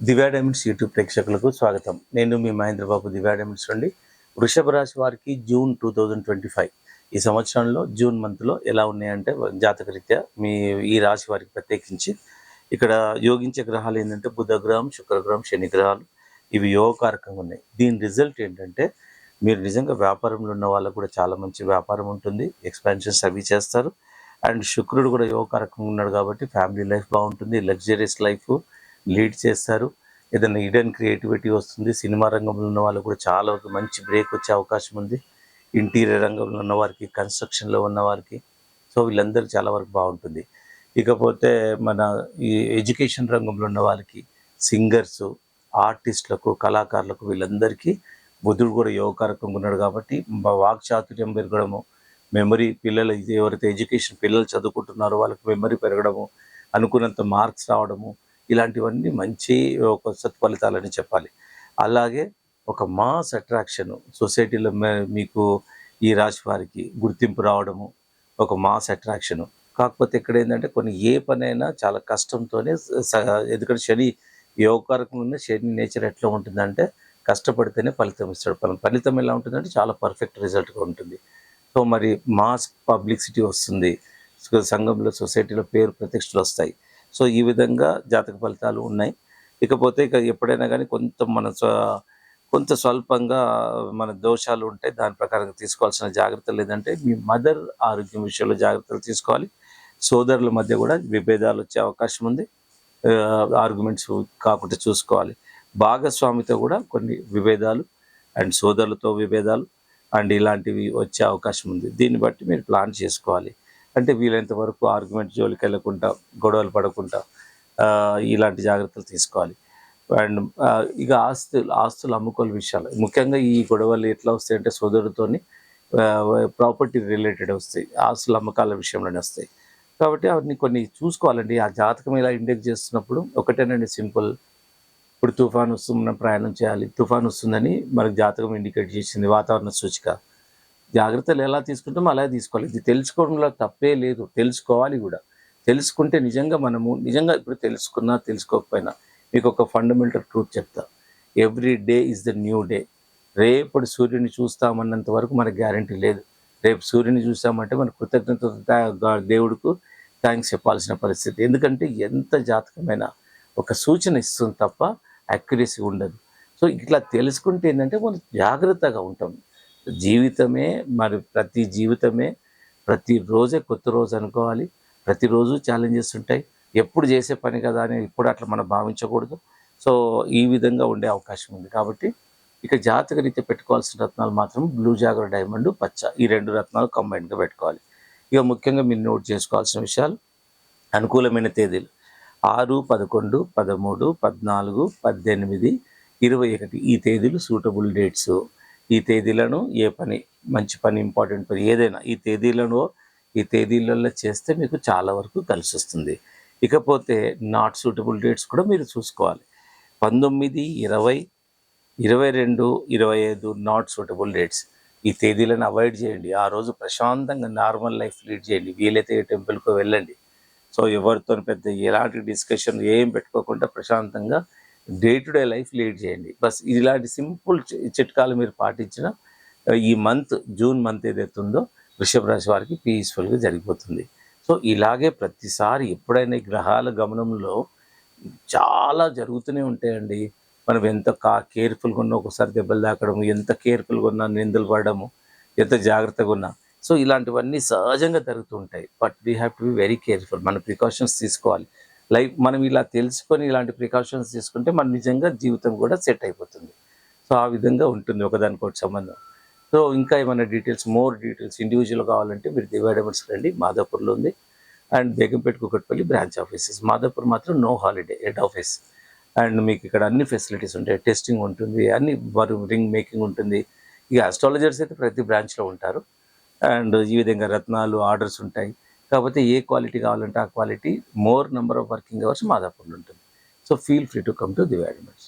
Divya diamonds YouTube ప్రేక్షకులకు స్వాగతం. నేను మీ మహేంద్రబాబు, దివ్యా డైమండ్స్ నుండి. వృషభ రాశి వారికి జూన్ 2025 ఈ సంవత్సరంలో జూన్ మంత్లో ఎలా ఉన్నాయంటే జాతకరీత్యా ఈ రాశి వారికి ప్రత్యేకించి ఇక్కడ యోగించే గ్రహాలు ఏంటంటే బుధగ్రహం, శుక్రగ్రహం, శని గ్రహాలు. ఇవి యోగకారకంగా ఉన్నాయి. దీని రిజల్ట్ ఏంటంటే మీరు నిజంగా వ్యాపారంలో ఉన్న వాళ్ళకు కూడా చాలా మంచి వ్యాపారం ఉంటుంది, ఎక్స్పాన్షన్స్ అవి చేస్తారు. అండ్ శుక్రుడు కూడా యోగకారకంగా ఉన్నాడు కాబట్టి ఫ్యామిలీ లైఫ్ బాగుంటుంది, లగ్జరియస్ లైఫ్ లీడ్ చేస్తారు. ఏదైనా హిడెన్ క్రియేటివిటీ వస్తుంది. సినిమా రంగంలో ఉన్న వాళ్ళు కూడా చాలా మంచి బ్రేక్ వచ్చే అవకాశం ఉంది. ఇంటీరియర్ రంగంలో ఉన్న వారికి, కన్స్ట్రక్షన్లో ఉన్న వారికి, సో వీళ్ళందరూ చాలా వరకు బాగుంటుంది. ఇకపోతే మన ఈ ఎడ్యుకేషన్ రంగంలో ఉన్న వాళ్ళకి, సింగర్స్, ఆర్టిస్టులకు, కళాకారులకు వీళ్ళందరికీ బుధుడు కూడా యోగకారకంగా ఉన్నాడు కాబట్టి వాక్చాతుర్యం పెరగడము, మెమరీ పిల్లలు ఎవరైతే ఎడ్యుకేషన్ పిల్లలు చదువుకుంటున్నారో వాళ్ళకి మెమరీ పెరగడము, అనుకున్నంత మార్క్స్ రావడము, ఇలాంటివన్నీ మంచి ఒక సత్ఫలితాలని చెప్పాలి. అలాగే ఒక మాస్ అట్రాక్షన్ సొసైటీలో మీకు ఈ రాశి వారికి గుర్తింపు రావడము, ఒక మాస్ అట్రాక్షను. కాకపోతే ఇక్కడ ఏంటంటే కొన్ని ఏ పనైనా చాలా కష్టంతోనే ఎందుకంటే శని యోగకారకంగా ఉన్న శని నేచర్ ఎట్లా ఉంటుందంటే కష్టపడితేనే ఫలితం ఇస్తాడు. ఫలితం ఎలా ఉంటుందంటే చాలా పర్ఫెక్ట్ రిజల్ట్గా ఉంటుంది. సో మరి మాస్ పబ్లిసిటీ వస్తుంది, సంఘంలో సొసైటీలో పేరు ప్రతిష్టలు వస్తాయి. సో ఈ విధంగా జాతక ఫలితాలు ఉన్నాయి. ఇకపోతే ఇక ఎప్పుడైనా కానీ కొంత స్వల్పంగా మన దోషాలు ఉంటాయి. దాని ప్రకారంగా తీసుకోవాల్సిన జాగ్రత్తలు ఏదంటే మీ మదర్ ఆరోగ్యం విషయంలో జాగ్రత్తలు తీసుకోవాలి. సోదరుల మధ్య కూడా విభేదాలు వచ్చే అవకాశం ఉంది. ఆర్గ్యుమెంట్స్ కాకుండా చూసుకోవాలి. భాగస్వామితో కూడా కొన్ని విభేదాలు అండ్ సోదరులతో విభేదాలు అండ్ ఇలాంటివి వచ్చే అవకాశం ఉంది. దీన్ని బట్టి మీరు ప్లాన్ చేసుకోవాలి. అంటే వీలైనంత వరకు ఆర్గ్యుమెంట్ జోలికి వెళ్ళకుండా, గొడవలు పడకుండా ఇలాంటి జాగ్రత్తలు తీసుకోవాలి. అండ్ ఇక ఆస్తులు అమ్ముకోవాలి విషయాలు, ముఖ్యంగా ఈ గొడవలు ఎట్లా వస్తాయంటే సోదరుడితోని ప్రాపర్టీ రిలేటెడ్ వస్తాయి, ఆస్తుల అమ్మకాల విషయంలోనే వస్తాయి. కాబట్టి అవన్నీ కొన్ని చూసుకోవాలండి. ఆ జాతకం ఇలా ఇండెక్స్ చేస్తున్నప్పుడు ఒకటేనండి సింపుల్. ఇప్పుడు తుఫాన్ వస్తుంది, మనం ప్రయాణం చేయాలి. తుఫాన్ వస్తుందని మనకు జాతకం ఇండికేట్ చేసింది, వాతావరణ సూచిక. జాగ్రత్తలు ఎలా తీసుకుంటామో అలాగే తీసుకోవాలి. ఇది తెలుసుకోవడంలో తప్పే లేదు, తెలుసుకోవాలి కూడా. తెలుసుకుంటే నిజంగా ఇప్పుడు తెలుసుకున్నా తెలుసుకోకపోయినా మీకు ఒక ఫండమెంటల్ ట్రూత్ చెప్తా. Every day is the new day. రేపటి సూర్యుని చూస్తామన్నంత వరకు మనకు గ్యారంటీ లేదు. రేపు సూర్యుని చూస్తామంటే మన కృతజ్ఞత దేవుడికి థ్యాంక్స్ చెప్పాల్సిన పరిస్థితి. ఎందుకంటే ఎంత జాతకమైనా ఒక సూచన ఇస్తుంది తప్ప యాక్యురసీ ఉండదు. సో ఇట్లా తెలుసుకుంటే ఏంటంటే మనం జాగ్రత్తగా ఉంటాం. ప్రతిరోజే కొత్త రోజు అనుకోవాలి. ప్రతిరోజు ఛాలెంజెస్ ఉంటాయి. ఎప్పుడు చేసే పని కదా అని ఇప్పుడు అట్లా మనం భావించకూడదు. సో ఈ విధంగా ఉండే అవకాశం ఉంది. కాబట్టి ఇక జాతక రీత్యా పెట్టుకోవాల్సిన రత్నాలు మాత్రం బ్లూ జాగర్, డైమండ్, పచ్చ, ఈ 2 రత్నాలు కంబైన్డ్గా పెట్టుకోవాలి. ఇక ముఖ్యంగా మీరు నోట్ చేసుకోవాల్సిన విషయాలు: అనుకూలమైన తేదీలు 6, 11, 13, 14, 18, 21. ఈ తేదీలు సూటబుల్ డేట్స్. ఈ తేదీలను మంచి పని, ఇంపార్టెంట్ పని ఏదైనా ఈ తేదీలలో చేస్తే మీకు చాలా వరకు కలిసి వస్తుంది. ఇకపోతే నాట్ సూటబుల్ డేట్స్ కూడా మీరు చూసుకోవాలి. 19, 20, 22, 25 నాట్ సూటబుల్ డేట్స్. ఈ తేదీలను అవాయిడ్ చేయండి. ఆ రోజు ప్రశాంతంగా నార్మల్ లైఫ్ లీడ్ చేయండి. వీలైతే టెంపుల్కి వెళ్ళండి. సో ఎవరితో పెద్ద ఎలాంటి డిస్కషన్ ఏం పెట్టుకోకుండా ప్రశాంతంగా day to day life lead చేయండి. బస్ ఇలాంటి సింపుల్ చిట్కాలు మీరు పాటించిన ఈ జూన్ మంత్ ఏదైతే ఉందో వృషభ రాశి వారికి పీస్ఫుల్గా జరిగిపోతుంది. సో ఇలాగే ప్రతిసారి ఎప్పుడైనా ఈ గ్రహాల గమనంలో చాలా జరుగుతూనే ఉంటాయండి. మనం ఎంత కేర్ఫుల్గా ఉన్నా ఒకసారి దెబ్బలు తాకడము, ఎంత కేర్ఫుల్గా ఉన్నా నిందలు పడడము, ఎంత జాగ్రత్తగా ఉన్నా, సో ఇలాంటివన్నీ సహజంగా జరుగుతూ ఉంటాయి. But we have to be very careful. మన ప్రికాషన్స్ తీసుకోవాలి. మనం ఇలా తెలుసుకొని ఇలాంటి ప్రికాషన్స్ తీసుకుంటే మన నిజంగా జీవితం కూడా సెట్ అయిపోతుంది. సో ఆ విధంగా ఉంటుంది ఒకదానికొకటి సంబంధం. సో ఇంకా ఏమైనా మోర్ డీటెయిల్స్ ఇండివిజువల్ కావాలంటే మీరు దివ్యా డైమండ్స్ రండి. మాదాపూర్లో ఉంది. And Begumpet, Kukatpally branch offices. Madhapur మాత్రం no holiday, head office. And మీకు ఇక్కడ అన్ని ఫెసిలిటీస్ ఉంటాయి. టెస్టింగ్ ఉంటుంది, అన్ని రింగ్ మేకింగ్ ఉంటుంది. ఇక ఆస్ట్రాలజర్స్ అయితే ప్రతి బ్రాంచ్లో ఉంటారు. అండ్ ఈ విధంగా రత్నాలు ఆర్డర్స్ ఉంటాయి. కాకపోతే ఏ క్వాలిటీ కావాలంటే ఆ quality, more number of working hours మాదాపూర్లో ఉంటుంది. So feel free to come to Divya diamonds.